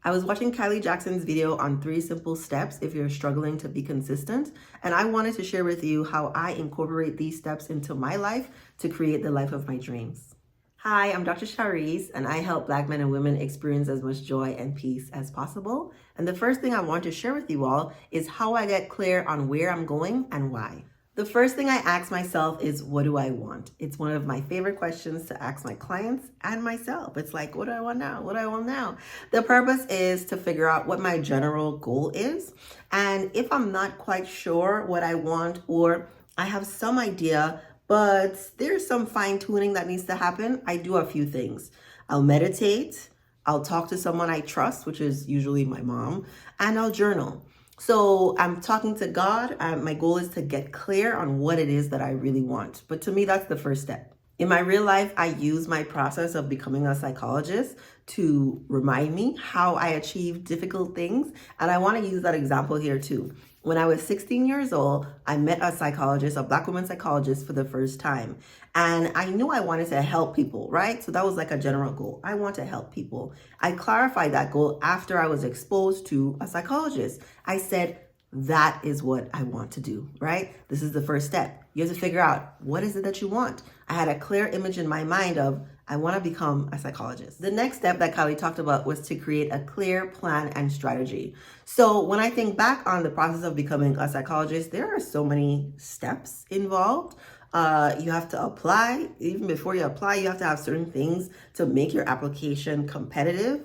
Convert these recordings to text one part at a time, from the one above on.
I was watching Kylie Jackson's video on 3 simple steps if you're struggling to be consistent, and I wanted to share with you how I incorporate these steps into my life to create the life of my dreams. Hi, I'm Dr. Sharice, and I help Black men and women experience as much joy and peace as possible. And the first thing I want to share with you all is how I get clear on where I'm going and why. The first thing I ask myself is, what do I want? It's one of my favorite questions to ask my clients and myself. It's like, what do I want now? What do I want now? The purpose is to figure out what my general goal is. And if I'm not quite sure what I want, or I have some idea, but there's some fine tuning that needs to happen, I do a few things. I'll meditate, I'll talk to someone I trust, which is usually my mom, and I'll journal. So I'm talking to God. My goal is to get clear on what it is that I really want. But to me, that's the first step. In my real life, I use my process of becoming a psychologist to remind me how I achieve difficult things. And I want to use that example here too. When I was 16 years old, I met a psychologist, a Black woman psychologist for the first time. And I knew I wanted to help people, right? So that was like a general goal. I want to help people. I clarified that goal after I was exposed to a psychologist. I said, that is what I want to do, right? This is the first step. You have to figure out, what is it that you want? I had a clear image in my mind of, I want to become a psychologist. The next step that Kylie talked about was to create a clear plan and strategy. So when I think back on the process of becoming a psychologist, there are so many steps involved. You have to apply. Even before you apply, you have to have certain things to make your application competitive.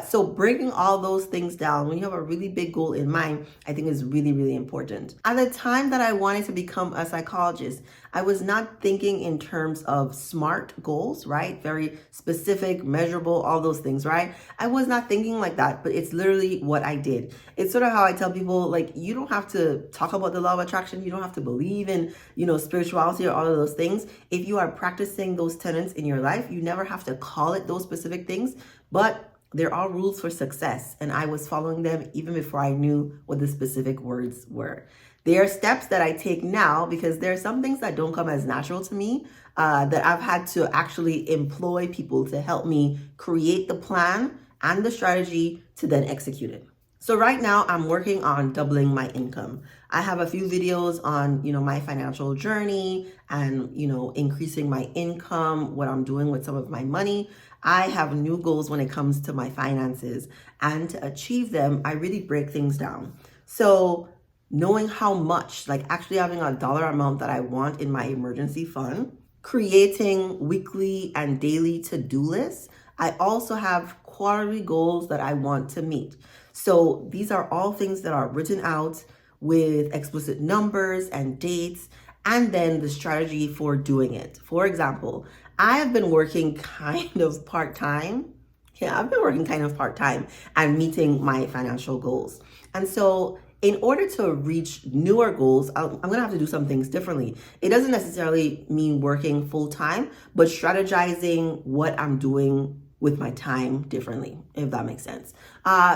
So breaking all those things down when you have a really big goal in mind, I think is really, really important. At the time that I wanted to become a psychologist, I was not thinking in terms of SMART goals, right? Very specific, measurable, all those things, right? I was not thinking like that, but it's literally what I did. It's sort of how I tell people, like, you don't have to talk about the law of attraction. You don't have to believe in, spirituality or all of those things. If you are practicing those tenets in your life, you never have to call it those specific things, but they're all rules for success, and I was following them even before I knew what the specific words were. They are steps that I take now because there are some things that don't come as natural to me, that I've had to actually employ people to help me create the plan and the strategy to then execute it. So right now I'm working on doubling my income. I have a few videos on, my financial journey and, increasing my income, what I'm doing with some of my money. I have new goals when it comes to my finances, and to achieve them, I really break things down. So knowing how much, like actually having a dollar amount that I want in my emergency fund, creating weekly and daily to-do lists. I also have quarterly goals that I want to meet. So these are all things that are written out with explicit numbers and dates, and then the strategy for doing it. For example, I have been working kind of part-time. I've been working kind of part-time and meeting my financial goals. And so in order to reach newer goals, I'm going to have to do some things differently. It doesn't necessarily mean working full-time, but strategizing what I'm doing with my time differently, if that makes sense.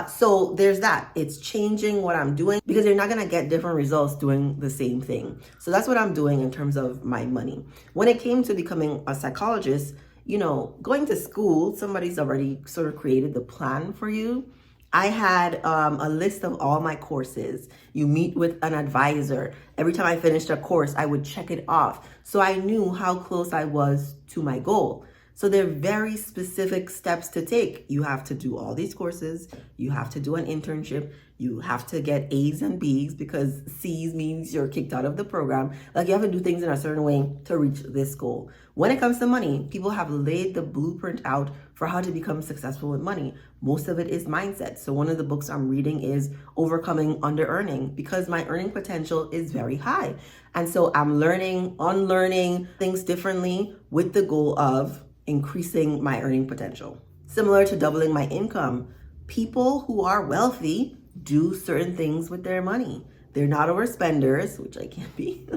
So there's that. It's changing what I'm doing because you're not going to get different results doing the same thing. So that's what I'm doing in terms of my money. When it came to becoming a psychologist, going to school, somebody's already sort of created the plan for you. I had a list of all my courses. You meet with an advisor. Every time I finished a course, I would check it off. So I knew how close I was to my goal. So there are very specific steps to take. You have to do all these courses. You have to do an internship. You have to get A's and B's because C's means you're kicked out of the program. Like, you have to do things in a certain way to reach this goal. When it comes to money, people have laid the blueprint out for how to become successful with money. Most of it is mindset. So one of the books I'm reading is Overcoming Under-Earning, because my earning potential is very high. And so I'm learning, unlearning things differently with the goal of increasing my earning potential. Similar to doubling my income, people who are wealthy do certain things with their money. They're not overspenders, which I can't be.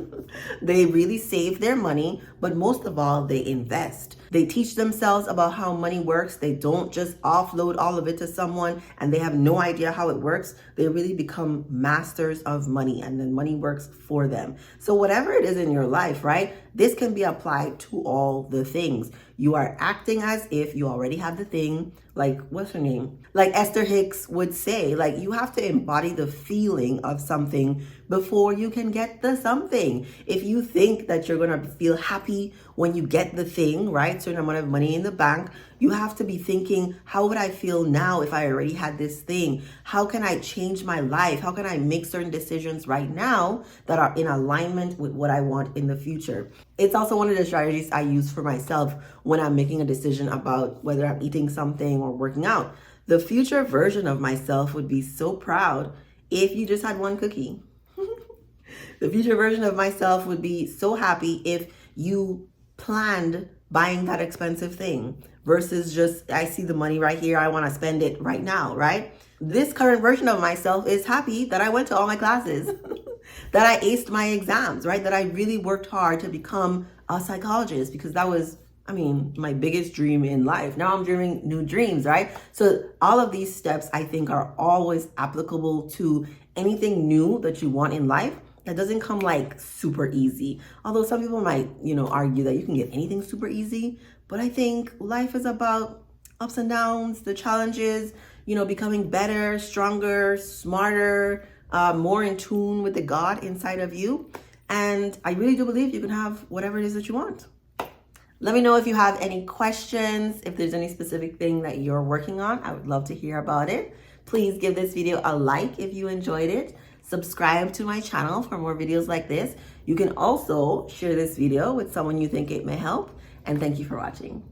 They really save their money, but most of all, they invest. They teach themselves about how money works. They don't just offload all of it to someone and they have no idea how it works. They really become masters of money, and then money works for them. So whatever it is in your life, right? This can be applied to all the things. You are acting as if you already have the thing. Like, what's her name? Like Esther Hicks would say, like, you have to embody the feeling of something before you can get the something. If you think that you're going to feel happy when you get the thing, right? Certain amount of money in the bank, you have to be thinking, how would I feel now if I already had this thing? How can I change my life? How can I make certain decisions right now that are in alignment with what I want in the future? It's also one of the strategies I use for myself when I'm making a decision about whether I'm eating something or working out. The future version of myself would be so proud if you just had one cookie. The future version of myself would be so happy if you planned buying that expensive thing versus just, I see the money right here, I want to spend it right now, right? This current version of myself is happy that I went to all my classes, that I aced my exams, right? That I really worked hard to become a psychologist, because that was, my biggest dream in life. Now I'm dreaming new dreams, right? So all of these steps, I think, are always applicable to anything new that you want in life. That doesn't come like super easy. Although some people might, argue that you can get anything super easy. But I think life is about ups and downs, the challenges, becoming better, stronger, smarter, more in tune with the God inside of you. And I really do believe you can have whatever it is that you want. Let me know if you have any questions, if there's any specific thing that you're working on. I would love to hear about it. Please give this video a like if you enjoyed it. Subscribe to my channel for more videos like this. You can also share this video with someone you think it may help. And thank you for watching.